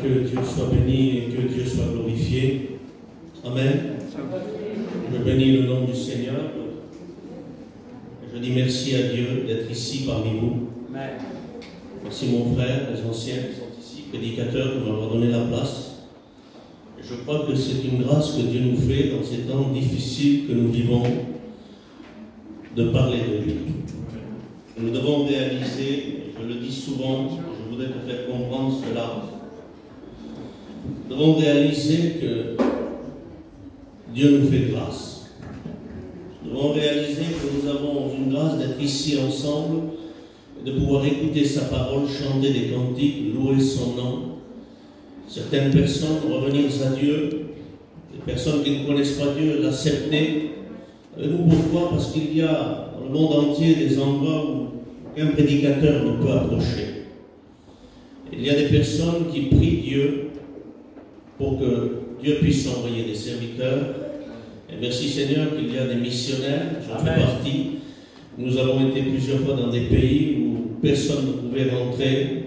que Dieu soit béni et que Dieu soit glorifié. Amen. Je bénis le nom du Seigneur. Je dis merci à Dieu d'être ici parmi vous. Merci mon frère, les anciens qui sont ici, prédicateurs, de m'avoir donné la place. Et je crois que c'est une grâce que Dieu nous fait dans ces temps difficiles que nous vivons de parler de lui. Nous devons réaliser, je le dis souvent, je voudrais te faire comprendre cela, nous devons réaliser que Dieu nous fait grâce. Nous devons réaliser que nous avons une grâce d'être ici ensemble, de pouvoir écouter sa parole, chanter des cantiques, louer son nom. Certaines personnes revenir à Dieu, des personnes qui ne connaissent pas Dieu, l'accepter. Nous, pourquoi? Parce qu'il y a dans le monde entier des endroits où aucun prédicateur ne peut approcher. Il y a des personnes qui prient Dieu pour que Dieu puisse envoyer des serviteurs. Et merci Seigneur qu'il y a des missionnaires, j'en fais partie. Nous avons été plusieurs fois dans des pays où personne ne pouvait rentrer,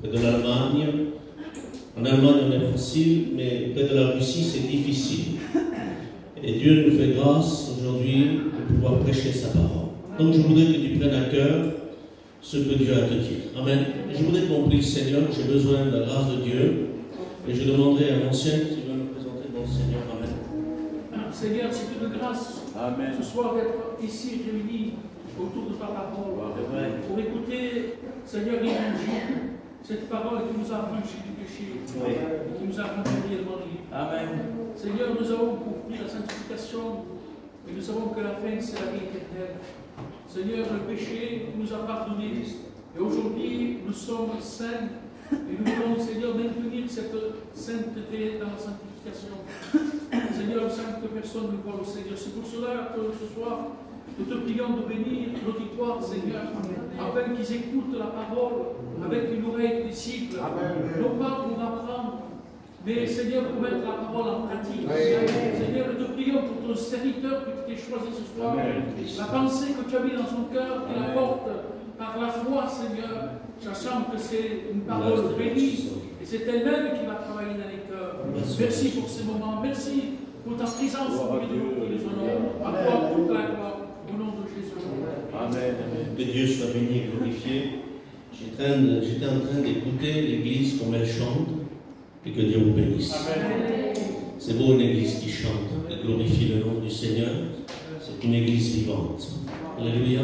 près de l'Allemagne. En Allemagne on est facile, mais près de la Russie c'est difficile. Et Dieu nous fait grâce aujourd'hui de pouvoir prêcher sa parole. Donc je voudrais que tu prennes à cœur ce que Dieu a à te dire. Amen. Et je voudrais qu'on prie le Seigneur, j'ai besoin de la grâce de Dieu. Et je demanderai à l'ancien qui va nous présenter devant le Seigneur. Amen. Seigneur, c'est une grâce. Amen. Ce soir d'être ici réunis autour de ta parole. Amen. Pour écouter, Seigneur, l'évangile. Cette parole qui nous a affranchis du péché. Oui. Et qui nous a rendus réellement libres. Amen. Seigneur, nous avons compris la sanctification. Et nous savons que la fin, c'est la vie éternelle. Seigneur, le péché nous a pardonné. Et aujourd'hui, nous sommes saints. Et nous voulons, Seigneur, maintenir cette sainteté dans la sanctification. Seigneur, sans que personne ne voit le Seigneur. C'est pour cela que ce soir, nous te prions de bénir l'auditoire, Seigneur, afin qu'ils écoutent la parole avec une oreille disciple, non pas pour apprendre, mais Seigneur, pour mettre la parole en pratique. Seigneur, nous te prions pour ton serviteur que tu t'es choisi ce soir, la pensée que tu as mis dans son cœur, qu'il apporte par la foi, Seigneur, sachant que c'est une parole bénie, et c'est elle-même qui va travailler dans les cœurs. Merci pour ces moments, merci pour ta présence au milieu de nous qui les honorons. À toi toute la gloire, au nom de Jésus. Amen. Que Dieu soit béni et glorifié. J'étais en train d'écouter l'église comme elle chante, et que Dieu vous bénisse. C'est beau une église qui chante, qui glorifie le nom du Seigneur. C'est une église vivante. Alléluia.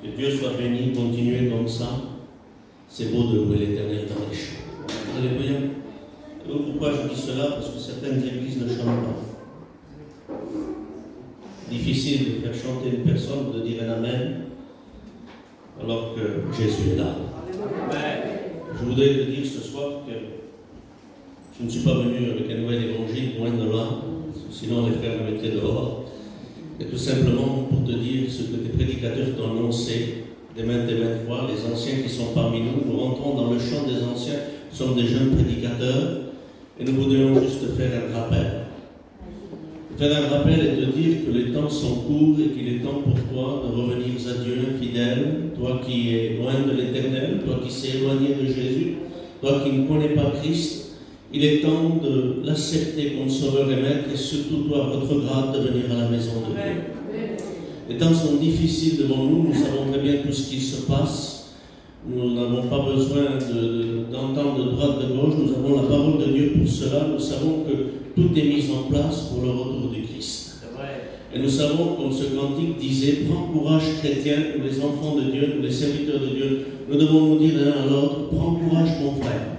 Que Dieu soit béni, continuez comme ça. C'est beau de louer l'Éternel dans les chants. Alléluia. Et pourquoi je dis cela? Parce que certaines églises ne chantent pas. Difficile de faire chanter une personne, de dire un Amen, alors que Jésus est là. Amen. Je voudrais te dire ce soir que je ne suis pas venu avec un nouvel évangile, loin de là, sinon les frères me mettraient dehors. Et tout simplement pour te dire ce que tes prédicateurs t'ont annoncé des maintes fois, les anciens qui sont parmi nous. Nous rentrons dans le champ des anciens, nous sommes des jeunes prédicateurs, et nous voudrions juste faire un rappel. Faire un rappel et te dire que les temps sont courts et qu'il est temps pour toi de revenir à Dieu fidèle, toi qui es loin de l'Éternel, toi qui s'es éloigné de Jésus, toi qui ne connais pas Christ. Il est temps de l'accepter comme sauveur et maître, et surtout toi, à votre grade, de venir à la maison de Dieu. Les temps sont difficiles devant nous, nous savons très bien tout ce qui se passe. Nous n'avons pas besoin d'entendre de droite, de gauche, nous avons la parole de Dieu pour cela. Nous savons que tout est mis en place pour le retour du Christ. Et nous savons, comme ce cantique disait, prends courage chrétien, nous les enfants de Dieu, nous les serviteurs de Dieu, nous devons nous dire l'un à l'autre, prends courage mon frère.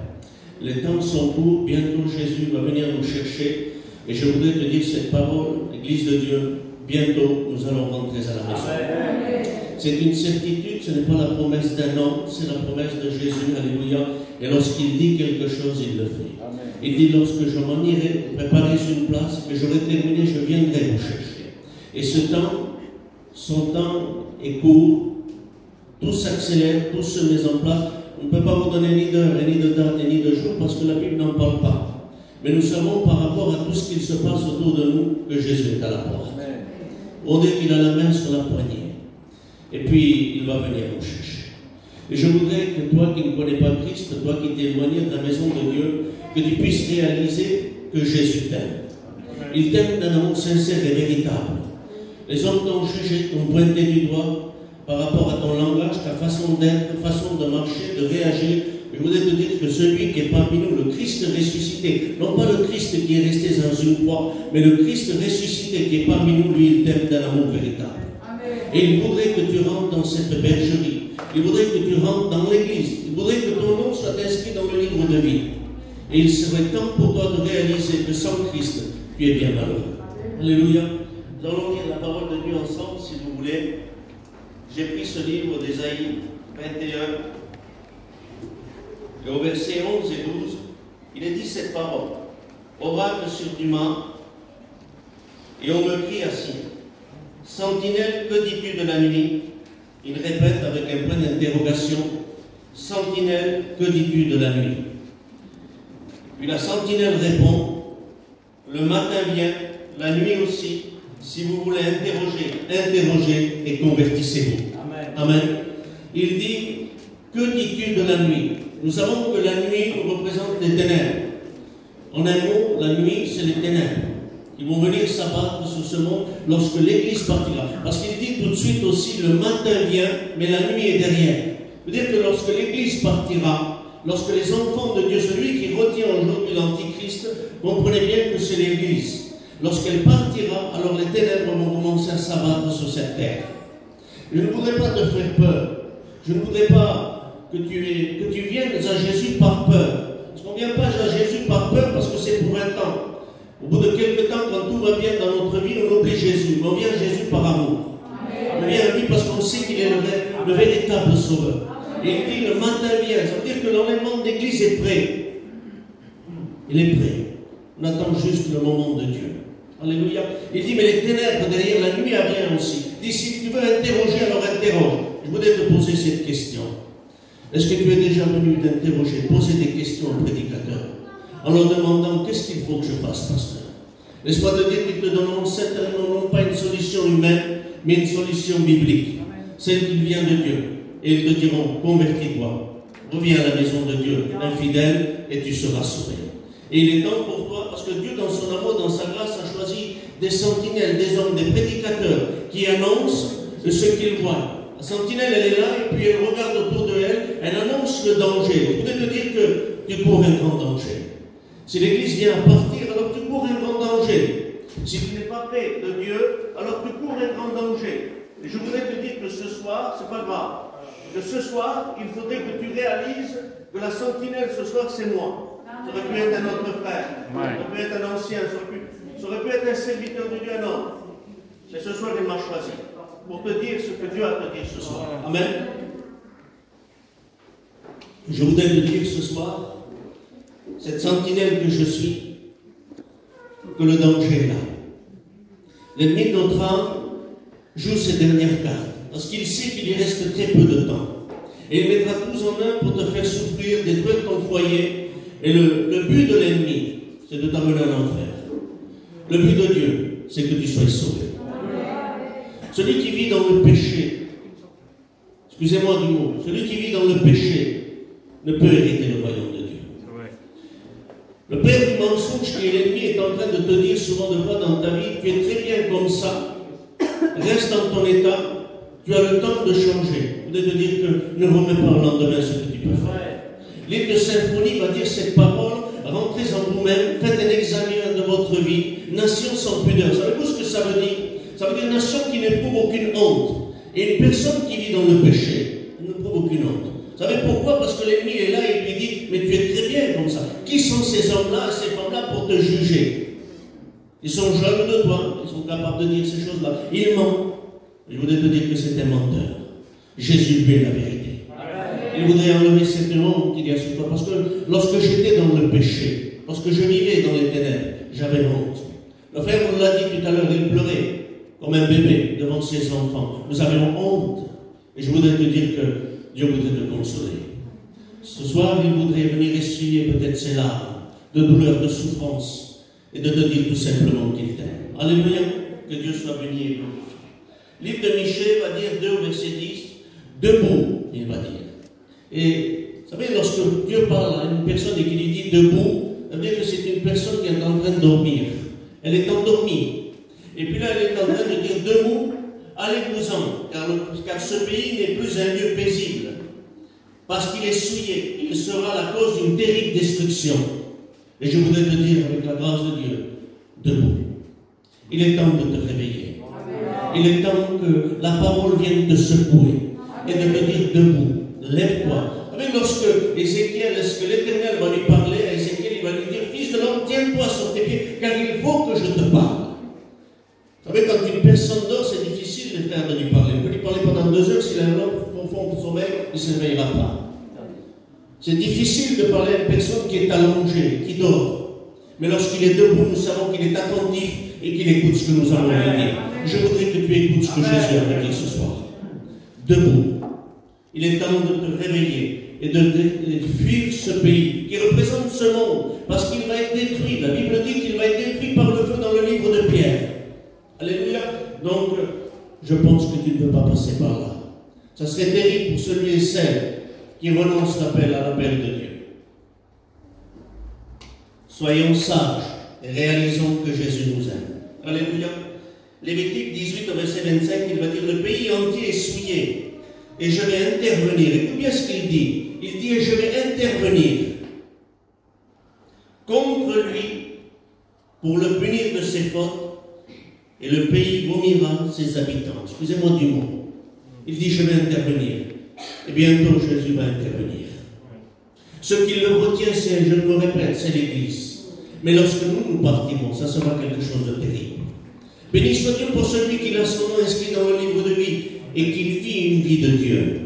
Les temps sont courts, bientôt Jésus va venir nous chercher. Et je voudrais te dire cette parole, l'Église de Dieu, bientôt nous allons rentrer à la maison. C'est une certitude, ce n'est pas la promesse d'un homme, c'est la promesse de Jésus, alléluia. Et lorsqu'il dit quelque chose, il le fait. Il dit, lorsque je m'en irai, préparer une place, que j'aurai terminé, je viendrai vous chercher. Et son temps est court, tout s'accélère, tout se met en place. On ne peut pas vous donner ni d'heure, ni de date, ni de jour, parce que la Bible n'en parle pas. Mais nous savons par rapport à tout ce qu'il se passe autour de nous, que Jésus est à la porte. On dit qu'il a la main sur la poignée. Et puis, il va venir nous chercher. Et je voudrais que toi qui ne connais pas Christ, toi qui t'es éloigné de la maison de Dieu, que tu puisses réaliser que Jésus t'aime. Il t'aime d'un amour sincère et véritable. Les hommes t'ont jugé, t'ont pointé du doigt par rapport à ton langage, ta façon d'être, ta façon de marcher, de réagir. Je voudrais te dire que celui qui est parmi nous, le Christ ressuscité, non pas le Christ qui est resté dans une croix, mais le Christ ressuscité qui est parmi nous, lui, il t'aime d'un amour véritable. Et il voudrait que tu rentres dans cette bergerie. Il voudrait que tu rentres dans l'église. Il voudrait que ton nom soit inscrit dans le livre de vie. Et il serait temps pour toi de réaliser que sans Christ, tu es bien malheureux. Alléluia. Nous allons lire la parole de Dieu ensemble, si vous voulez. J'ai pris ce livre d'Ésaïe 21. Et au verset 11 et 12, il est dit cette parole. Oracle sur du mât, et on me crie assis. Sentinelle, que dis-tu de la nuit? Il répète avec un point d'interrogation. Sentinelle, que dis-tu de la nuit? Puis la sentinelle répond. Le matin vient, la nuit aussi. Si vous voulez interrogez et convertissez-vous. Amen. Amen. Il dit, que dis-tu de la nuit? Nous savons que la nuit représente les ténèbres. En un mot, la nuit, c'est les ténèbres. Ils vont venir s'abattre sur ce monde lorsque l'Église partira. Parce qu'il dit tout de suite aussi, le matin vient, mais la nuit est derrière. C'est-à-dire que lorsque l'Église partira, lorsque les enfants de Dieu, celui qui retient aujourd'hui l'Antichrist, comprenez bien que c'est l'Église. Lorsqu'elle partira, alors les ténèbres vont commencer à s'abattre sur cette terre. Je ne voudrais pas te faire peur. Je ne voudrais pas que tu viennes à Jésus par peur. Parce qu'on ne vient pas à Jésus par peur parce que c'est pour un temps. Au bout de quelques temps, quand tout va bien dans notre vie, on oublie Jésus. Mais on vient à Jésus par amour. Amen. On vient à lui parce qu'on sait qu'il est le véritable sauveur. Amen. Et il dit, le matin vient. Ça veut dire que l'enlèvement de l'Église est prêt. Il est prêt. On attend juste le moment de Dieu. Alléluia. Il dit, mais les ténèbres derrière la nuit arrivent aussi. Il dit, si tu veux interroger, alors interroge. Je voudrais te poser cette question. Est-ce que tu es déjà venu t'interroger, poser des questions au prédicateur, en leur demandant qu'est-ce qu'il faut que je fasse, pasteur? Laisse-moi te dire qu'ils te donneront certainement non pas une solution humaine, mais une solution biblique, celle qui vient de Dieu. Et ils te diront, convertis-toi, reviens à la maison de Dieu, infidèle, et tu seras sauvé. Et il est temps pour toi, parce que Dieu, dans son amour, dans sa grâce, a choisi des sentinelles, des hommes, des prédicateurs, qui annoncent ce qu'ils voient. La sentinelle, elle est là, et puis elle regarde autour de elle, elle annonce le danger. Je voudrais te dire que tu cours un grand danger. Si l'Église vient à partir, alors tu cours un grand danger. Si tu n'es pas près de Dieu, alors tu cours un grand danger. Et je voudrais te dire que ce soir, c'est pas grave. Que ce soir, il faudrait que tu réalises que la sentinelle ce soir, c'est moi. Ça aurait pu être un autre frère, ça aurait pu être un ancien, ça aurait pu être un serviteur de Dieu, non. Mais ce soir, il m'a choisi pour te dire ce que Dieu a à te dire ce soir. Amen. Je voudrais te dire ce soir, cette sentinelle que je suis, que le danger est là. L'ennemi de notre âme joue ses dernières cartes, parce qu'il sait qu'il y reste très peu de temps. Et il mettra tout en œuvre pour te faire souffrir, détruire ton foyer. Et le but de l'ennemi, c'est de t'amener en enfer. Le but de Dieu, c'est que tu sois sauvé. Celui qui vit dans le péché, excusez-moi du mot, celui qui vit dans le péché ne peut hériter le royaume de Dieu. Le père du mensonge qui est l'ennemi est en train de te dire souvent de fois dans ta vie, tu es très bien comme ça, reste dans ton état, tu as le temps de changer. Je voudrais te dire que ne remets pas au lendemain ce que tu peux faire. L'île de Symphonie va dire cette parole, rentrez en vous-même, faites un examen de votre vie, nation sans pudeur. Savez-vous ce que ça veut dire? Ça veut dire nation qui n'éprouve aucune honte. Et une personne qui vit dans le péché n'éprouve aucune honte. Vous savez pourquoi? Parce que l'ennemi est là et lui dit, mais tu es très bien comme ça. Qui sont ces hommes-là et ces femmes-là pour te juger? Ils sont jaloux de toi, ils sont capables de dire ces choses-là. Ils mentent. Je voudrais te dire que c'est un menteur. Jésus lui est la vérité. Il voudrait enlever cette honte qu'il y a sur toi. Parce que lorsque j'étais dans le péché, lorsque je vivais dans les ténèbres, j'avais honte. Le frère nous l'a dit tout à l'heure, il pleurait comme un bébé devant ses enfants. Nous avions honte. Et je voudrais te dire que Dieu voudrait te consoler. Ce soir, il voudrait venir essuyer peut-être ses larmes de douleur, de souffrance, et de te dire tout simplement qu'il t'aime. Alléluia, que Dieu soit béni et glorifié. Livre de Michée va dire 2 au verset 10, debout, il va dire. Et vous savez, lorsque Dieu parle à une personne et qu'il lui dit debout, ça veut dire que c'est une personne qui est en train de dormir. Elle est endormie. Et puis là, elle est en train de dire debout, allez-vous-en, car ce pays n'est plus un lieu paisible. Parce qu'il est souillé, il sera la cause d'une terrible destruction. Et je voudrais te dire, avec la grâce de Dieu, debout. Il est temps de te réveiller. Il est temps que la parole vienne te secouer et de te dire debout, lève-toi. Lorsque Ézéchiel, lorsque l'Éternel va lui parler à Ézéchiel, il va lui dire, fils de l'homme, tiens-toi sur tes pieds, car il faut que je te parle. Vous savez, quand une personne dort, c'est difficile de faire de lui parler. On peut lui parler pendant 2 heures, s'il a un profond sommeil, il ne se réveillera pas. C'est difficile de parler à une personne qui est allongée, qui dort. Mais lorsqu'il est debout, nous savons qu'il est attentif et qu'il écoute ce que nous allons lui dire. Je voudrais que tu écoutes ce que Jésus a dit ce soir. Debout. Il est temps de te réveiller et de fuir ce pays qui représente ce monde, parce qu'il va être détruit. La Bible dit qu'il va être détruit par le feu dans le livre de Pierre. Alléluia. Donc, je pense que tu ne peux pas passer par là. Ça serait terrible pour celui et celle qui renonce à l'appel de Dieu. Soyons sages et réalisons que Jésus nous aime. Alléluia. Lévitique 18, verset 25, il va dire, le pays entier est souillé. Et je vais intervenir. Écoute bien ce qu'il dit. Il dit, et je vais intervenir contre lui pour le punir de ses fautes, et le pays vomira ses habitants. Excusez-moi du mot. Il dit, je vais intervenir. Et bientôt, Jésus va intervenir. Ce qui le retient, c'est, je me répète, c'est l'Église. Mais lorsque nous partirons, ça sera quelque chose de terrible. Béni soit Dieu pour celui qui a son nom inscrit dans le livre de vie et qu'il vit une vie de Dieu.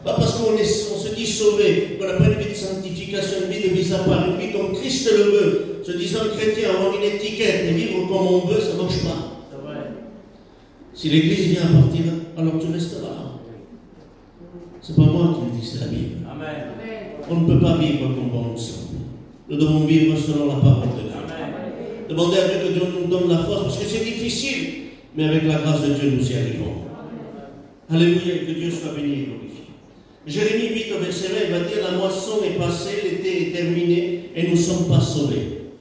Pas parce qu'on se dit sauvé, qu'on n'a pas une vie de sanctification, une vie de mise à part, une vie comme Christ le veut, se disant chrétien, avoir une étiquette et vivre comme on veut, ça ne marche pas. Si l'Église vient à partir, alors tu resteras. C'est pas moi qui le dis, c'est la Bible. Amen. On ne peut pas vivre comme bon nous semble. Nous devons vivre selon la parole de Dieu. Demandez à Dieu que Dieu nous donne la force, parce que c'est difficile, mais avec la grâce de Dieu, nous y arrivons. Alléluia, que Dieu soit béni et glorifié. Jérémie 8, au verset 20, il va dire, la moisson est passée, l'été est terminé, et nous ne sommes pas sauvés.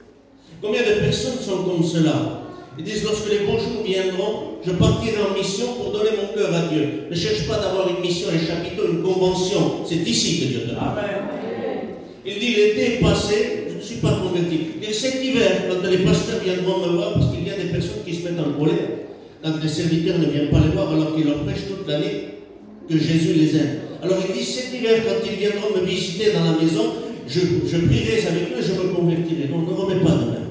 Combien de personnes sont comme cela? Ils disent, lorsque les beaux jours viendront, je partirai en mission pour donner mon cœur à Dieu. Ne cherche pas d'avoir une mission, un chapiteau, une convention. C'est ici que Dieu te parle. Il dit, l'été est passé, je ne suis pas converti. Et cet hiver, quand les pasteurs viendront me voir, parce qu'il y a des personnes qui se mettent en colère, quand les serviteurs ne viennent pas les voir alors qu'ils leur prêchent toute l'année que Jésus les aime. Alors il dit, cet hiver, quand ils viendront me visiter dans la maison, je prierai avec eux et je me convertirai. Non, ne remets pas demain.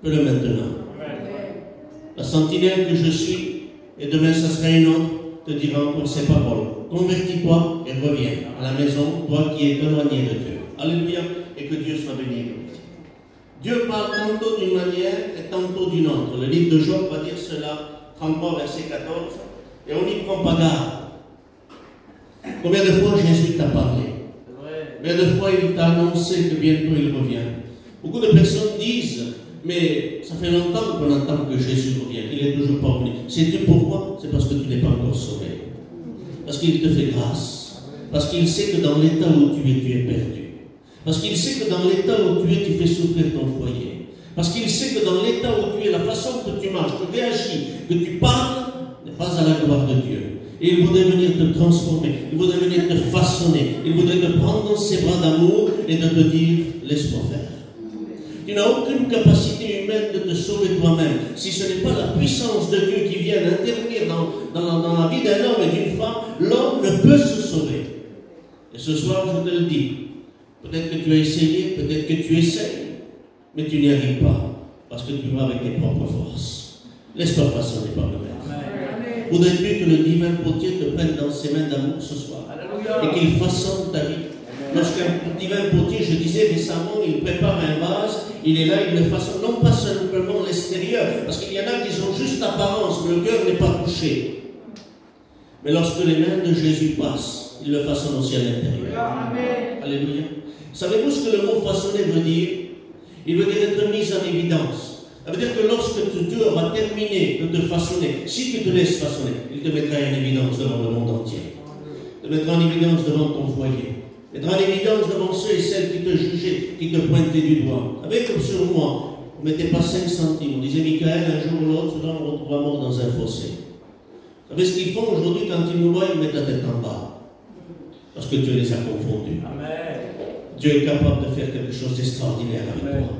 Fais-le maintenant. La sentinelle que je suis, et demain ça sera une autre, te dira encore ces paroles. Convertis-toi et reviens à la maison, toi qui es éloigné de Dieu. Alléluia, et que Dieu soit béni. Dieu parle tantôt d'une manière et tantôt d'une autre. Le livre de Job va dire cela, 33, verset 14, et on n'y prend pas garde. Combien de fois Jésus t'a parlé? Combien de fois il t'a annoncé que bientôt il revient? Beaucoup de personnes disent, mais ça fait longtemps qu'on entend que Jésus revient, il n'est toujours pas venu. Sais-tu pourquoi? C'est parce que tu n'es pas encore sauvé. Parce qu'il te fait grâce. Parce qu'il sait que dans l'état où tu es perdu. Parce qu'il sait que dans l'état où tu es, tu fais souffrir ton foyer. Parce qu'il sait que dans l'état où tu es, la façon que tu marches, que tu réagis, que tu parles, n'est pas à la gloire de Dieu. Et il voudrait venir te transformer, il voudrait venir te façonner, il voudrait te prendre dans ses bras d'amour et de te dire, laisse-moi faire. Tu n'as aucune capacité humaine de te sauver toi-même. Si ce n'est pas la puissance de Dieu qui vient intervenir dans la vie d'un homme et d'une femme, l'homme ne peut se sauver. Et ce soir, je te le dis, peut-être que tu as essayé, peut-être que tu essayes, mais tu n'y arrives pas, parce que tu vas avec tes propres forces. Laisse-toi façonner par le Maître. Voudrais-tu que le divin potier te prenne dans ses mains d'amour ce soir et qu'il façonne ta vie? Lorsqu'un divin potier, je disais récemment, il prépare un vase, il est là, il le façonne, non pas simplement l'extérieur, parce qu'il y en a qui ont juste l'apparence, mais le cœur n'est pas touché. Mais lorsque les mains de Jésus passent, il le façonne aussi à l'intérieur. Alléluia. Savez-vous ce que le mot façonner veut dire? Il veut dire être mis en évidence. Ça veut dire que lorsque Dieu aura terminé de te façonner, si tu te laisses façonner, il te mettra en évidence devant le monde entier. te mettre en évidence devant ton foyer, mettre en évidence devant ceux et celles qui te jugeaient, qui te pointaient du doigt. Avec comme sur moi, on ne mettait pas 5 centimes. On disait, Michael, un jour ou l'autre, on me retrouvera mort dans un fossé. Vous savez ce qu'ils font aujourd'hui quand ils nous voient, ils mettent la tête en bas. Parce que Dieu les a confondus. Amen. Dieu est capable de faire quelque chose d'extraordinaire avec toi.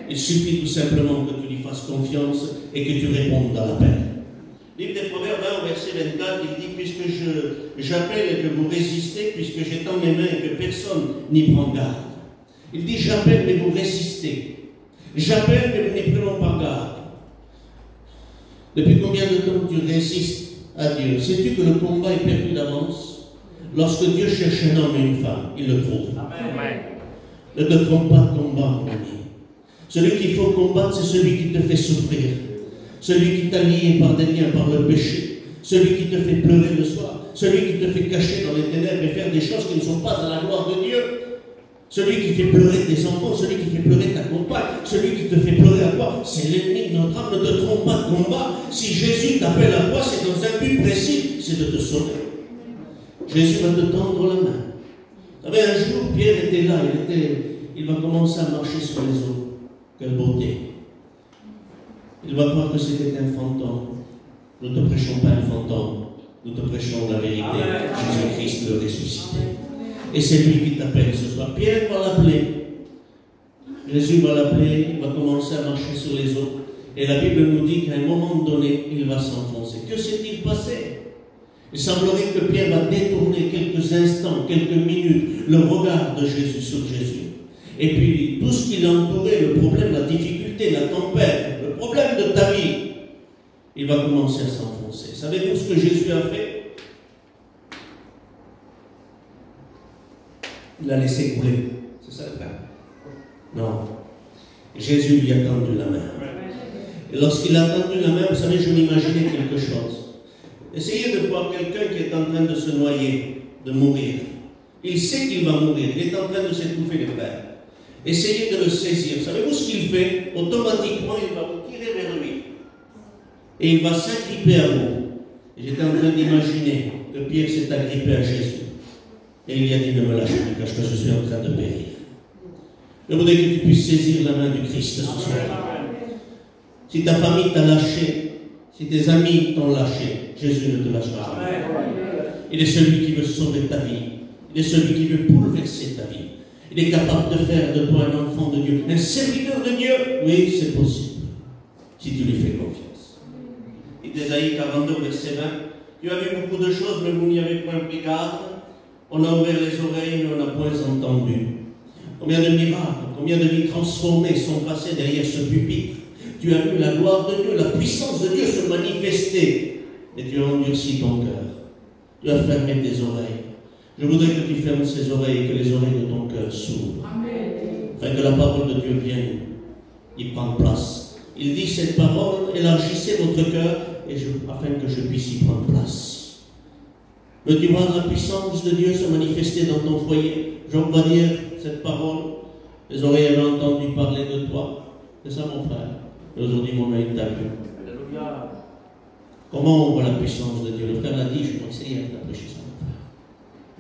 Il suffit tout simplement que tu lui fasses confiance et que tu répondes à l'appel. Livre des Proverbes 1, verset 24, il dit, puisque j'appelle et que vous résistez, puisque j'étends mes mains et que personne n'y prend garde. Il dit, j'appelle mais vous résistez. J'appelle mais vous n'y prenons pas garde. Depuis combien de temps tu résistes à Dieu? Sais-tu que le combat est perdu d'avance? Lorsque Dieu cherche un homme et une femme, il le trouve. Amen. Ne te trompe pas de combat, mon ami. Celui qu'il faut combattre, c'est celui qui te fait souffrir. Celui qui t'a lié par des liens, par le péché. Celui qui te fait pleurer le soir. Celui qui te fait cacher dans les ténèbres et faire des choses qui ne sont pas à la gloire de Dieu. Celui qui fait pleurer tes enfants, celui qui fait pleurer ta compagne, celui qui te fait pleurer à toi, c'est l'ennemi de notre âme. Ne te trompe pas de combat. Si Jésus t'appelle à toi, c'est dans un but précis, c'est de te sauver. Jésus va te tendre la main. Vous savez, un jour, Pierre était là, il va commencer à marcher sur les eaux. Quelle beauté! Il va croire que c'était un fantôme. Nous ne te prêchons pas un fantôme, nous te prêchons la vérité. Jésus-Christ le ressuscité. Et c'est lui qui t'appelle ce soir. Pierre va l'appeler. Jésus va l'appeler, il va commencer à marcher sur les eaux. Et la Bible nous dit qu'à un moment donné, il va s'enfoncer. Que s'est-il passé? Il semblerait que Pierre va détourner quelques instants, quelques minutes, le regard de Jésus sur Jésus. Et puis, tout ce qui l'entourait, le problème, la difficulté, la tempête, le problème de ta vie, il va commencer à s'enfoncer. Savez-vous ce que Jésus a fait? Il a laissé couler. C'est ça le cas? Non. Jésus lui a tendu la main. Et lorsqu'il a tendu la main, vous savez, je m'imaginais quelque chose. Essayez de voir quelqu'un qui est en train de se noyer, de mourir. Il sait qu'il va mourir, il est en train de s'étouffer les frères. Essayez de le saisir. Savez-vous ce qu'il fait? Automatiquement, il va vous tirer vers lui. Et il va s'agripper à vous. Et j'étais en train d'imaginer que Pierre s'est agrippé à Jésus. Et il lui a dit, ne me lâche plus, parce que je suis en train de périr. Je voudrais que tu puisses saisir la main du Christ ce soir. Si ta famille t'a lâché, si tes amis t'ont lâché, Jésus ne te lâchera pas. Il est celui qui veut sauver ta vie. Il est celui qui veut bouleverser ta vie. Il est capable de faire de toi un enfant de Dieu, un serviteur de Dieu. Oui, c'est possible, si tu lui fais confiance. Et d'Ésaïe 42, verset 20, tu as vu beaucoup de choses, mais vous n'y avez point pris garde. On a ouvert les oreilles, mais on n'a point entendu. Combien de miracles, combien de vies transformées sont passées derrière ce pupitre. Tu as vu la gloire de Dieu, la puissance de Dieu se manifester. Et tu as endurci ton cœur. Tu as fermé tes oreilles. Je voudrais que tu fermes ces oreilles et que les oreilles de ton cœur s'ouvrent. Afin que la parole de Dieu vienne y prendre place. Il dit cette parole, élargissez votre cœur afin que je puisse y prendre place. Veux-tu voir la puissance de Dieu se manifester dans ton foyer? Job va dire cette parole. Les oreilles avaient entendu parler de toi. C'est ça mon frère. Et aujourd'hui mon œil t'a vu. Alléluia. Comment on voit la puissance de Dieu? Le frère l'a dit, je crois que c'est hier que tu as prêché ça.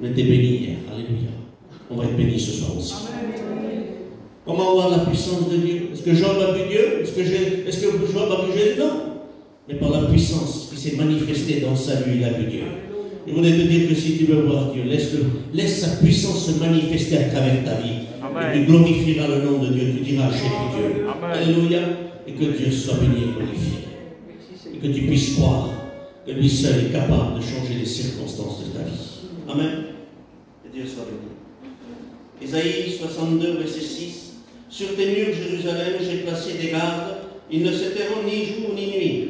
On était bénis hier, alléluia. On va être bénis ce soir aussi. Amen. Comment voir la puissance de Dieu? Est-ce que Job a vu Dieu? Est-ce que Job a vu Jésus? Non. Mais par la puissance qui s'est manifestée dans sa vie, il a vu Dieu. Je voudrais te dire que si tu veux voir Dieu, laisse sa puissance se manifester à travers ta vie. Amen. Et tu glorifieras le nom de Dieu, tu diras chez Dieu. Amen. Alléluia. Et que Dieu soit béni et glorifié. Et que tu puisses croire que lui seul est capable de changer les circonstances de ta vie. Amen. Que Dieu soit béni. Ésaïe 62, verset 6. Sur tes murs, Jérusalem, j'ai placé des gardes. Ils ne se tairont ni jour ni nuit.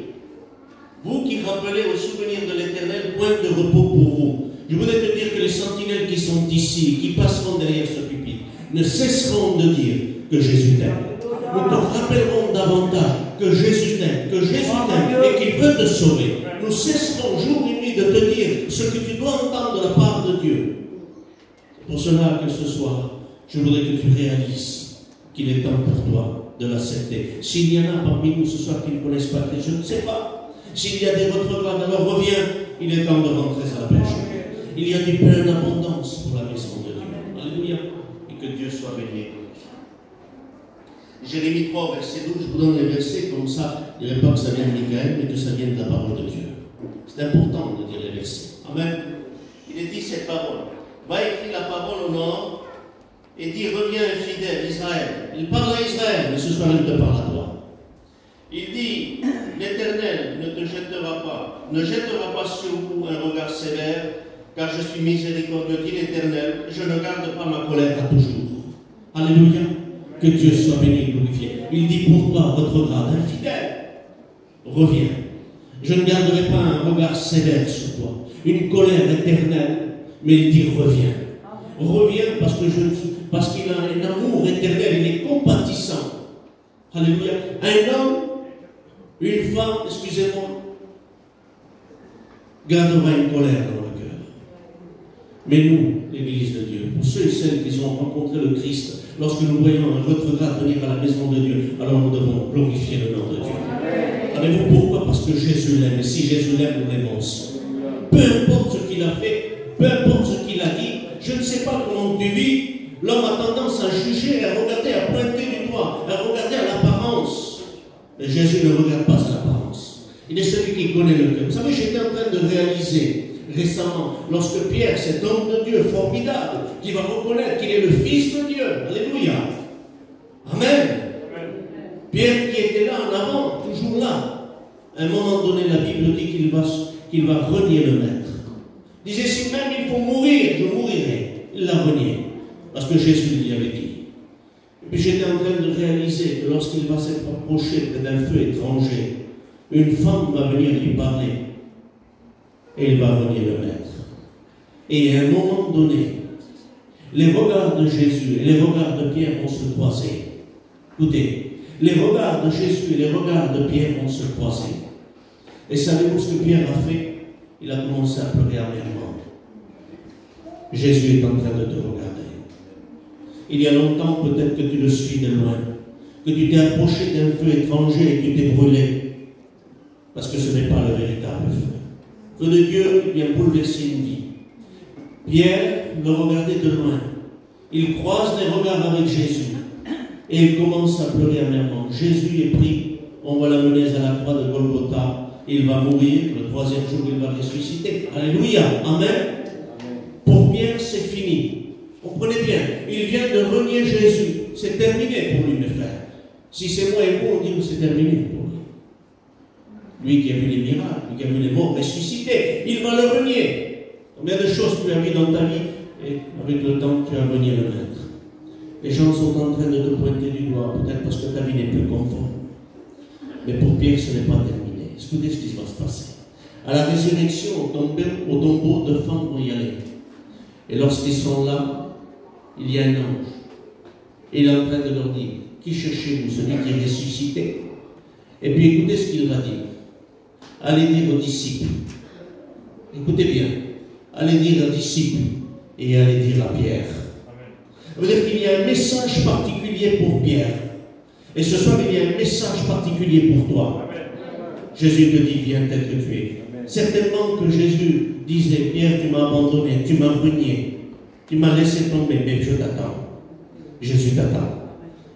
Vous qui rappelez au souvenir de l'Éternel, point de repos pour vous. Je voudrais te dire que les sentinelles qui sont ici, qui passeront derrière ce pupitre, ne cesseront de dire que Jésus t'aime. Nous te rappellerons davantage que Jésus t'aime, et qu'il veut te sauver. Nous cesserons jour et nuit de te dire ce que tu dois entendre de la part de Dieu. C'est pour cela que ce soir, je voudrais que tu réalises qu'il est temps pour toi de l'accepter. S'il y en a parmi nous ce soir qui ne connaissent pas Christ, je ne sais pas. S'il y a des retrogrades, alors reviens. Il est temps de rentrer à la pêche. Il y a du pain en abondance pour la maison de Dieu. Alléluia. Et que Dieu soit béni. Jérémie 3, verset 12, je vous donne les versets comme ça. Je ne dirais pas que ça vient de Michael, mais que ça vient de la parole de Dieu. C'est important de dire les versets. Amen. Il est dit cette parole. Va écrire la parole au nord et dit reviens fidèle Israël. Il parle à Israël, mais ce soir il te parle à toi. Il dit l'Éternel ne te jettera pas, ne jettera pas sur vous un regard sévère, car je suis miséricordieux, dit l'Éternel, je ne garde pas ma colère à toujours. Alléluia. Que Dieu soit béni et glorifié. Il dit pour toi, retrograde, infidèle, reviens. Je ne garderai pas un regard sévère sur toi, une colère éternelle, mais il dit reviens. Reviens parce qu'il a un amour éternel, il est compatissant. Alléluia. Un homme, une femme, excusez-moi, gardera une colère dans le cœur. Mais nous, l'Église de Dieu, pour ceux et celles qui ont rencontré le Christ, lorsque nous voyons un retrograde venir à la maison de Dieu, alors nous devons glorifier le nom de Dieu. Savez-vous pourquoi? Parce que Jésus l'aime. Et si Jésus l'aime, nous l'aimons aussi. Peu importe ce qu'il a fait, peu importe ce qu'il a dit, je ne sais pas comment tu vis, l'homme a tendance à juger, à regarder, à pointer du doigt, à regarder à l'apparence. Mais Jésus ne regarde pas à l'apparence. Il est celui qui connaît le cœur. Vous savez, j'étais en train de réaliser récemment, lorsque Pierre, cet homme de Dieu formidable, qui va reconnaître qu'il est le Fils de Dieu, alléluia, amen. Pierre qui était là en avant, toujours là, à un moment donné, la Bible dit qu'il va renier le Maître. Il disait, si même il faut mourir, je mourirai. Il l'a renié, parce que Jésus lui avait dit. Et puis j'étais en train de réaliser que lorsqu'il va s'approcher près d'un feu étranger, une femme va venir lui parler, et il va renier le Maître. Et à un moment donné, les regards de Jésus et les regards de Pierre vont se croiser. Écoutez, les regards de Jésus et les regards de Pierre vont se croiser. Et savez-vous ce que Pierre a fait? Il a commencé à pleurer amèrement. Jésus est en train de te regarder. Il y a longtemps, peut-être que tu le suis de loin, que tu t'es approché d'un feu étranger et que tu t'es brûlé, parce que ce n'est pas le véritable feu. Feu de Dieu vient bouleverser une vie. Pierre le regardait de loin. Il croise les regards avec Jésus. Et il commence à pleurer amèrement. Jésus est pris. On va l'amener à la croix de Golgotha. Il va mourir. Le troisième jour, il va ressusciter. Alléluia. Amen. Pour Pierre, c'est fini. Comprenez bien. Il vient de renier Jésus. C'est terminé pour lui, mes frères. Si c'est moi et vous, on dit que c'est terminé pour lui. Lui qui a vu les miracles, lui qui a vu les morts ressuscités, il va le renier. Combien de choses tu as vues dans ta vie et avec le temps, tu as renié le Maître. Les gens sont en train de te pointer du doigt, peut-être parce que ta vie n'est plus conforme. Mais pour Pierre, ce n'est pas terminé. Écoutez ce qui va se passer. À la résurrection, au tombeau, deux femmes vont y aller. Et lorsqu'ils sont là, il y a un ange. Et il est en train de leur dire, qui cherchez-vous? Celui qui est ressuscité. Et puis écoutez ce qu'il va dire. Allez dire aux disciples. Écoutez bien. Allez dire aux disciples et allez dire à Pierre. Ça veut dire qu'il y a un message particulier pour Pierre. Et ce soir, il y a un message particulier pour toi. Jésus te dit, viens tel que tu es. Certainement que Jésus disait, Pierre, tu m'as abandonné, tu m'as renié, tu m'as laissé tomber, mais je t'attends. Jésus t'attend.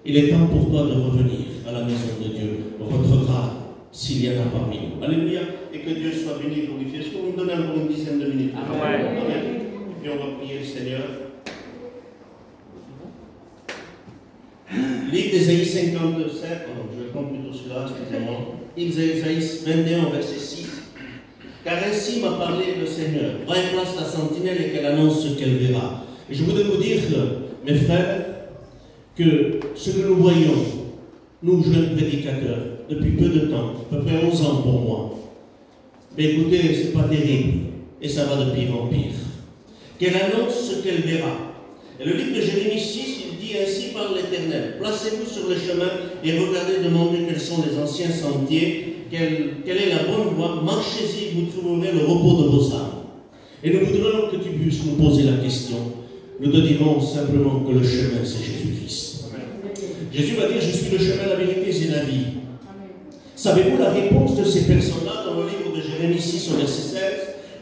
Il est temps pour toi de revenir à la maison de Dieu, retrograde, s'il y en a parmi nous. Alléluia. Et que Dieu soit béni et glorifié. Est-ce que vous me donnez encore une dizaine de minutes? Amen. Amen. Et puis on va prier le Seigneur. Livre d'Ésaïe 57, je vais prendre plutôt celui-là, excusez-moi. Livre d'Ésaïe 21, verset 6. Car ainsi m'a parlé le Seigneur. Va et place la sentinelle et qu'elle annonce ce qu'elle verra. Et je voudrais vous dire, mes frères, que ce que nous voyons, nous jeunes prédicateurs, depuis peu de temps, à peu près 11 ans pour moi, mais écoutez, ce n'est pas terrible, et ça va de pire en pire. Qu'elle annonce ce qu'elle verra. Et le livre de Jérémie 6, il dit ainsi par l'Éternel, placez-vous sur le chemin et regardez, demandez quels sont les anciens sentiers, quelle est la bonne voie, marchez-y, vous trouverez le repos de vos âmes. Et nous voudrions que tu puisses nous poser la question. Nous te dirons simplement que le chemin, c'est Jésus-Christ. Jésus va dire, je suis le chemin, la vérité et la vie. Savez-vous la réponse de ces personnes-là dans le livre de Jérémie 6 au verset 16?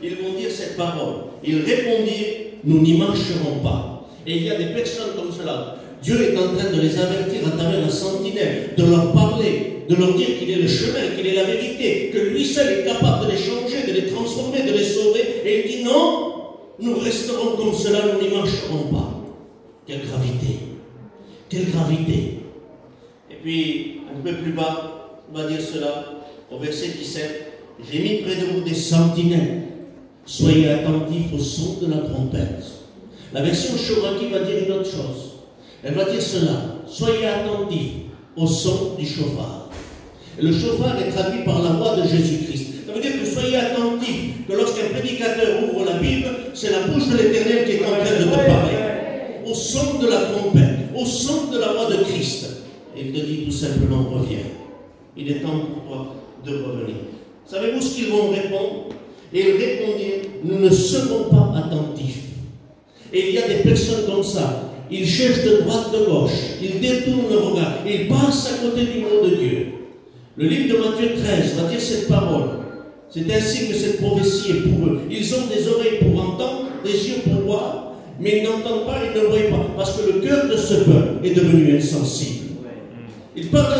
ils vont dire cette parole. Ils répondirent, nous n'y marcherons pas. Et il y a des personnes comme cela. Dieu est en train de les avertir à travers la sentinelle, de leur parler, de leur dire qu'il est le chemin, qu'il est la vérité, que lui seul est capable de les changer, de les transformer, de les sauver. Et il dit non, nous resterons comme cela, nous n'y marcherons pas. Quelle gravité! Quelle gravité! Et puis, un peu plus bas, on va dire cela, au verset 17. J'ai mis près de vous des sentinelles. Soyez attentifs au son de la trompette. La version Shoraki va dire une autre chose. Elle va dire cela. Soyez attentifs au son du chauffard. Et le chauffard est traduit par la voix de Jésus-Christ. Ça veut dire que soyez attentifs, que lorsqu'un prédicateur ouvre la Bible, c'est la bouche de l'Éternel qui est en train de te parler. Au son de la trompette, au son de la voix de Christ. Et il te dit tout simplement, reviens. Il est temps pour toi de revenir. Savez-vous ce qu'ils vont répondre? Et ils répondirent, nous ne serons pas attentifs. Et il y a des personnes comme ça. Ils cherchent de droite, de gauche. Ils détournent le regard. Ils passent à côté du mot de Dieu. Le livre de Matthieu 13 va dire cette parole. C'est ainsi que cette prophétie est pour eux. Ils ont des oreilles pour entendre, des yeux pour voir, mais ils n'entendent pas, ils ne voient pas. Parce que le cœur de ce peuple est devenu insensible. Il parle à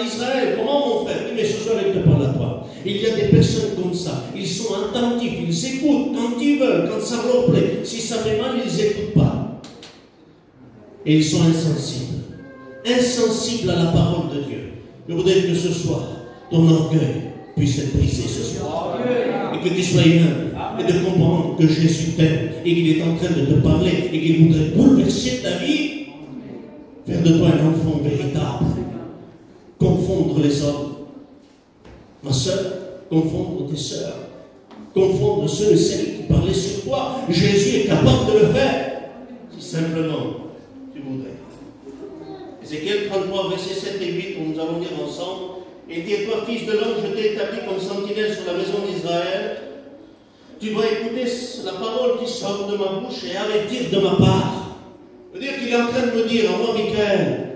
Israël. Comment, mon frère? Oui, mais ce soir, il te parle à toi. Il y a des personnes comme ça. Ils sont attentifs, ils écoutent quand ils veulent, quand ça leur plaît. Si ça fait mal, ils n'écoutent pas. Et ils sont insensibles. Insensibles à la parole de Dieu. Je voudrais que ce soir, ton orgueil puisse être brisé ce soir. Et que tu sois humble. Et de comprendre que Jésus t'aime. Et qu'il est en train de te parler. Et qu'il voudrait bouleverser ta vie. Faire de toi un enfant véritable. Confondre les hommes. Ma soeur, confondre tes sœurs. Confondre ceux et celles qui parlaient sur toi. Jésus est capable de le faire. Si simplement tu voudrais. Ézéchiel 33, versets 7 et 8, où nous allons lire ensemble. Et dis, toi, fils de l'homme, je t'ai établi comme sentinelle sur la maison d'Israël. Tu dois écouter la parole qui sort de ma bouche et avertir de ma part. C'est-à-dire qu'il est en train de me dire, à moi, Michael,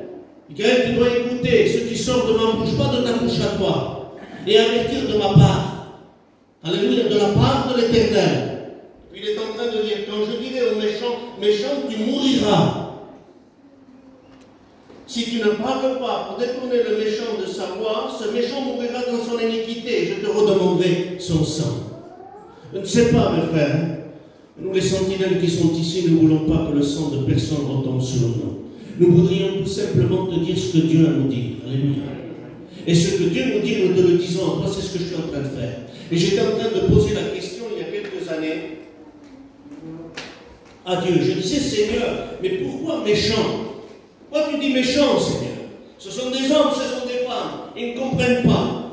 tu dois écouter ce qui sort de ma bouche, pas de ta bouche à toi, et avertir de ma part. Alléluia, de la part de l'Éternel. Il est en train de dire, quand je dirai aux méchants, tu mouriras. Si tu ne parles pas pour détourner le méchant de sa voie, ce méchant mourira dans son iniquité. Je te redemanderai son sang. Je ne sais pas, mes frères. Nous, les sentinelles qui sont ici, nous ne voulons pas que le sang de personne retombe sur nous. Nous voudrions tout simplement te dire ce que Dieu a à nous dire. Alléluia. Et ce que Dieu nous dit, nous te le disons. Moi, c'est ce que je suis en train de faire. Et j'étais en train de poser la question il y a quelques années à Dieu. Je disais, Seigneur, mais pourquoi méchant? Pourquoi tu dis méchant, Seigneur? Ce sont des hommes, ce sont des femmes. Ils ne comprennent pas.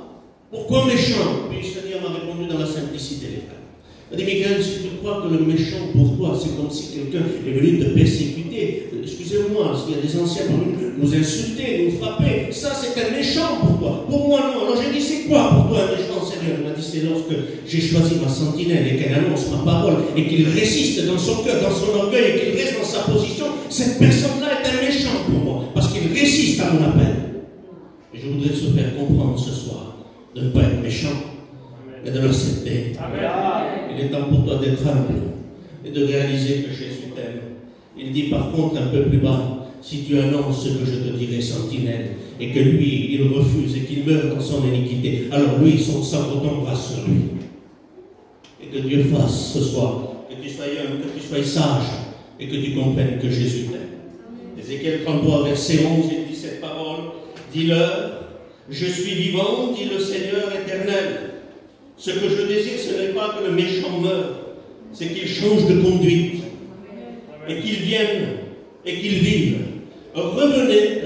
Pourquoi méchant? Puis le Seigneur m'a répondu dans la simplicité, les frères. Il m'a dit, Michael, si tu crois que le méchant pour toi, c'est comme si quelqu'un est venu te persécuter, excusez-moi, s'il y a des anciens parmi nous insulter, nous frapper, ça c'est un méchant pour toi. Pour moi, non. Alors j'ai dit, c'est quoi pour toi un méchant, Seigneur? Il m'a dit, c'est lorsque j'ai choisi ma sentinelle et qu'elle annonce ma parole et qu'il résiste dans son cœur, dans son orgueil et qu'il reste dans sa position, cette personne-là est un méchant pour moi, parce qu'il résiste à mon appel. Et je voudrais se faire comprendre ce soir de ne pas être méchant, mais de l'accepter. Il est temps pour toi d'être humble et de réaliser que Jésus t'aime. Il dit par contre un peu plus bas, si tu annonces ce que je te dirai, sentinelle, et que lui, il refuse et qu'il meurt dans son iniquité, alors lui, son sang retombera sur lui. Et que Dieu fasse ce soir, que tu sois humble, que tu sois sage, et que tu comprennes que Jésus t'aime. Ézéchiel 33, verset 11, il dit cette parole, dis-leur, je suis vivant, dit le Seigneur éternel. Ce que je désire, ce n'est pas que le méchant meure, c'est qu'il change de conduite, et qu'il vienne, et qu'il vive. Revenez,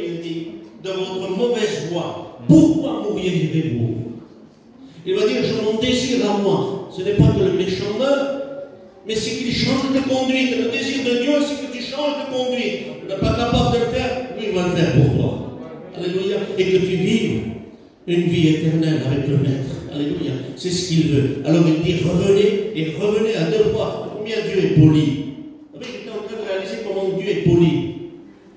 il dit, de votre mauvaise voie. Pourquoi mourriez-vous? Il va dire, je m'en désire à moi. Ce n'est pas que le méchant meure, mais c'est qu'il change de conduite. Le désir de Dieu, c'est que tu changes de conduite. Tu n'es pas capable de le faire, lui, il va le faire pour toi. Alléluia. Et que tu vives une vie éternelle avec le Maître. Alléluia. C'est ce qu'il veut. Alors il dit, revenez, et revenez à deux fois. Combien Dieu est poli. Vous savez, j'étais en train de réaliser comment Dieu est poli.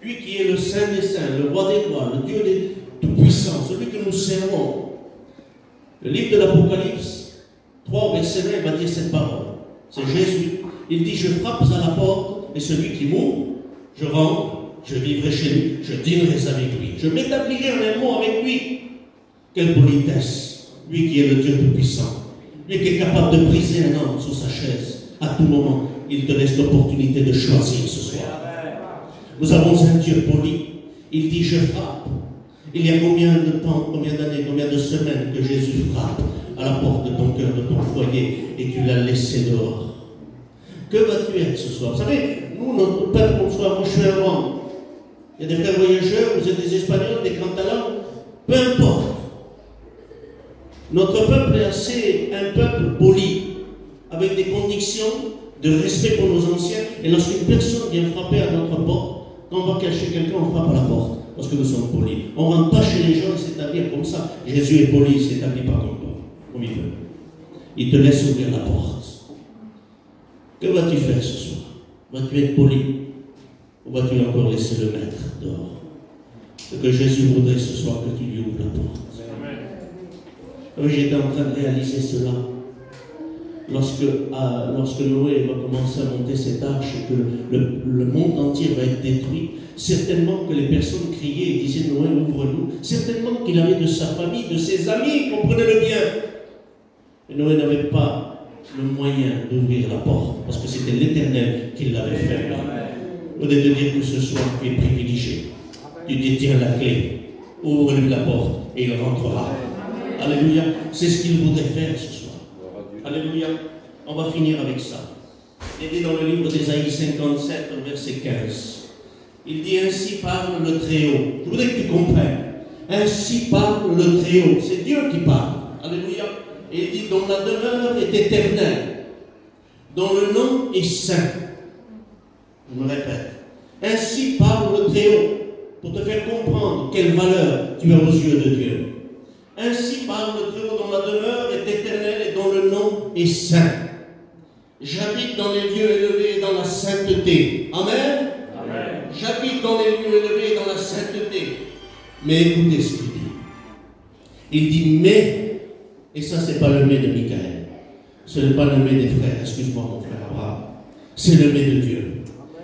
Lui qui est le Saint des Saints, le Roi des Rois, le Dieu tout-puissant, celui que nous servons. Le livre de l'Apocalypse, 3 au verset 9, il va dire cette parole. C'est Jésus. Il dit, je frappe à la porte, et celui qui m'ouvre, je rentre, je vivrai chez lui, je dînerai avec lui. Je m'établirai en un mot avec lui. Quelle politesse. Lui qui est le Dieu Tout-Puissant. Lui qui est capable de briser un homme sur sa chaise. À tout moment, il te laisse l'opportunité de choisir ce soir. Nous avons un Dieu poli. Il dit, je frappe. Il y a combien de temps, combien d'années, combien de semaines que Jésus frappe à la porte de ton cœur, de ton foyer, et tu l'as laissé dehors. Que vas-tu être ce soir? Vous savez, nous, notre peuple, bonsoir, moi je suis un Rwanda. Il y a des frères voyageurs, vous êtes des Espagnols, des grands talents, peu importe. Notre peuple est assez un peuple poli, avec des conditions de respect pour nos anciens. Et lorsqu'une personne vient frapper à notre porte, quand on va cacher quelqu'un, on frappe à la porte, parce que nous sommes polis. On ne rentre pas chez les gens et s'établir comme ça. Jésus est poli, il ne s'établit pas comme toi, comme il veut. Il te laisse ouvrir la porte. Que vas-tu faire ce soir? Vas-tu être poli? Ou vas-tu encore laisser le maître dehors? Ce que Jésus voudrait ce soir, que tu lui ouvres la porte. J'étais en train de réaliser cela. Lorsque Noé va commencer à monter cette arche et que le monde entier va être détruit, certainement que les personnes criaient et disaient Noé, ouvre-nous. Certainement qu'il avait de sa famille, de ses amis, comprenez le bien. Et Noé n'avait pas le moyen d'ouvrir la porte, parce que c'était l'Éternel qui l'avait fait. Je voudrais te dire que ce soir, tu es privilégié. Tu détiens la clé. Ouvre-lui la porte et il rentrera. Alléluia. C'est ce qu'il voudrait faire ce soir. Alléluia. On va finir avec ça. Il dit dans le livre d'Ésaïe 57, verset 15. Il dit, ainsi parle le Très-Haut. Je voudrais que tu comprennes. Ainsi parle le Très-Haut. C'est Dieu qui parle. Alléluia. Et il dit, dont la demeure est éternelle, dont le nom est saint. Je me répète. Ainsi parle le Très-Haut, pour te faire comprendre quelle valeur tu as aux yeux de Dieu. Ainsi parle le Très-Haut, dont la demeure est éternelle et dont le nom est saint. J'habite dans les lieux élevés et dans la sainteté. Amen. Amen. J'habite dans les lieux élevés et dans la sainteté. Mais écoutez ce qu'il dit. Il dit mais, et ça c'est pas le mais de Michael. Ce n'est pas le mais des frères. Excuse-moi mon frère Abraham. C'est le mais de Dieu.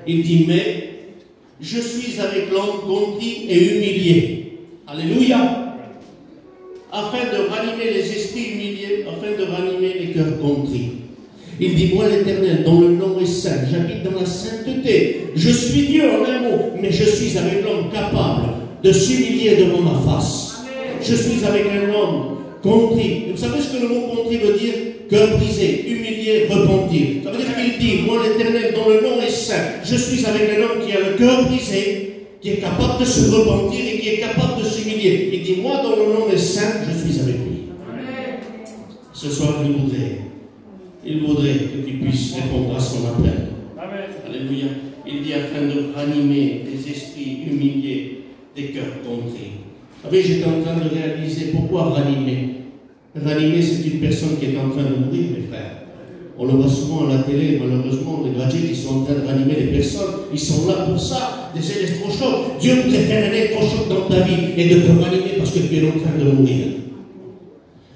Il dit mais, je suis avec l'homme contrit et humilié. Alléluia. Afin de ranimer les esprits humiliés, afin de ranimer les cœurs contrits. Il dit, moi l'Éternel, dont le nom est saint, j'habite dans la sainteté. Je suis Dieu en un mot, mais je suis avec l'homme capable de s'humilier devant ma face. Amen. Je suis avec un homme contrit. Vous savez ce que le mot contrit veut dire? Cœur brisé, humilié, repentir. Ça veut dire qu'il dit, moi l'Éternel, dont le nom est saint, je suis avec un homme qui a le cœur brisé, qui est capable de se repentir et qui est capable de s'humilier. Il dit, moi dont le nom est saint, je suis avec lui. Amen. Ce soir, il voudrait que tu puisses répondre à son appel. Amen. Alléluia. Il dit, afin de ranimer les esprits humiliés, des cœurs contrits. Vous savez, j'étais en train de réaliser pourquoi ranimer. Ranimer, c'est une personne qui est en train de mourir, mes frères. On le voit souvent à la télé, malheureusement, les gratuits qui sont en train de ranimer les personnes, ils sont là pour ça, des électrochocs. Dieu voudrait faire un électrochoc dans ta vie et de te ranimer parce que tu es en train de mourir.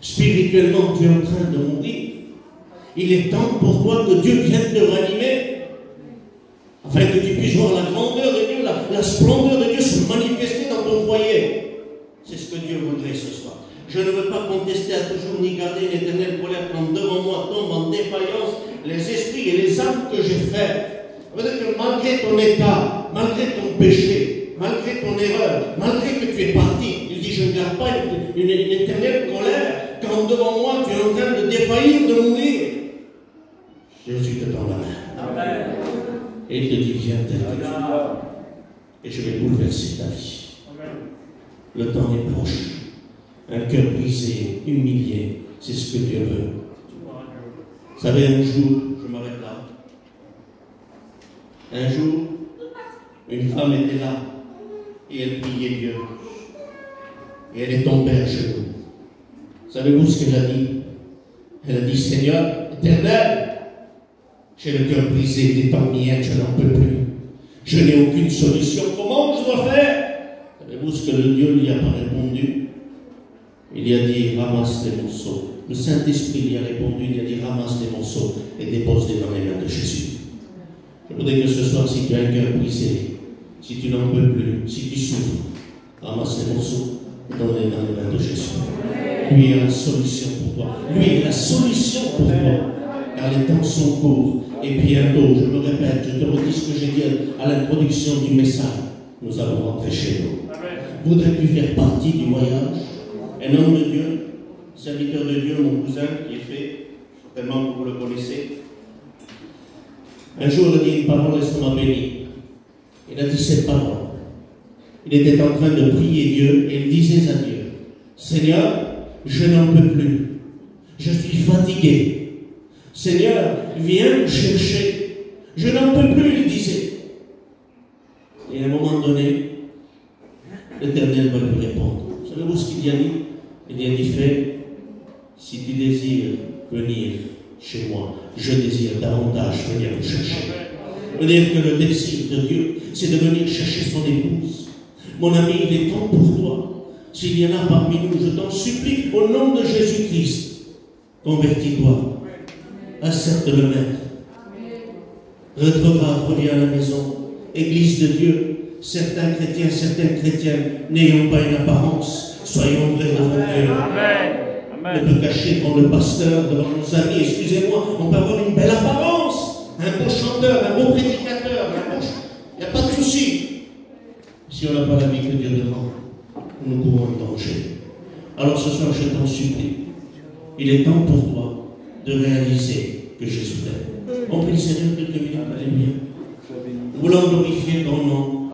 Spirituellement, tu es en train de mourir. Il est temps pour toi que Dieu vienne te ranimer, afin que tu puisses voir la grandeur de Dieu, la splendeur de Dieu se manifester dans ton foyer. C'est ce que Dieu voudrait ce soir. Je ne veux pas contester à toujours ni garder l'éternelle colère quand devant moi tombe en défaillance les esprits et les âmes que j'ai fait. Ça veut dire que malgré ton état, malgré ton péché, malgré ton erreur, malgré que tu es parti, il dit je ne garde pas une éternelle colère quand devant moi tu es en train de défaillir, de mourir. Jésus te tend la main. Amen. Et il te dit viens t'aider. Et je vais bouleverser ta vie. Amen. Le temps est proche. Un cœur brisé, humilié, c'est ce que Dieu veut. Vous savez, un jour, je m'arrête là. Un jour, une femme était là et elle priait Dieu. Et elle est tombée à genoux. Savez-vous ce qu'elle a dit? Elle a dit, Seigneur, éternel, j'ai le cœur brisé, des temps miettes, je n'en peux plus. Je n'ai aucune solution. Comment je dois faire? Savez-vous ce que le Dieu lui a pas répondu? Il lui a dit, ramasse les morceaux, Le Saint-Esprit lui a répondu, il a dit ramasse les morceaux et dépose-les dans les mains de Jésus. Je voudrais que ce soir, si tu as un cœur brisé, si tu n'en peux plus, si tu souffres, ramasse les morceaux et donne-les dans les mains de Jésus. Lui est la solution pour toi. Lui est la solution pour toi. Car les temps sont courts. Et bientôt, je me répète, je te redis ce que j'ai dit à l'introduction du message. Nous allons rentrer chez nous. Voudrais-tu faire partie du voyage? Un homme de Dieu, serviteur de Dieu, mon cousin, qui est fait, certainement que vous le connaissez. Un jour, il a dit une parole, l'estomac béni. Il a dit cette parole. Il était en train de prier Dieu et il disait à Dieu, Seigneur, je n'en peux plus. Je suis fatigué. Seigneur, viens me chercher. Je n'en peux plus, il disait. Et à un moment donné, l'Éternel va lui répondre. Savez-vous ce qu'il a dit? Il a dit, fais, si tu désires venir chez moi, je désire davantage venir me chercher. Dire que le désir de Dieu, c'est de venir chercher son épouse. Mon ami, il est temps pour toi. S'il y en a parmi nous, je t'en supplie, au nom de Jésus-Christ, convertis-toi. Accepte le Maître. Retrograde, reviens à la maison. Église de Dieu, certains chrétiens, certaines chrétiennes, n'ayons pas une apparence, soyons vrais devant Dieu. Amen. Ne te cacher devant le pasteur, devant nos amis, excusez-moi, on peut avoir une belle apparence, un beau chanteur, un beau prédicateur, il n'y a pas de souci. Si on n'a pas la vie que Dieu demande, nous courons un danger. Alors ce soir, je t'en supplie, il est temps pour toi de réaliser que Jésus t'aime. On prie le Seigneur quelques minutes, alléluia. Nous voulons glorifier ton nom.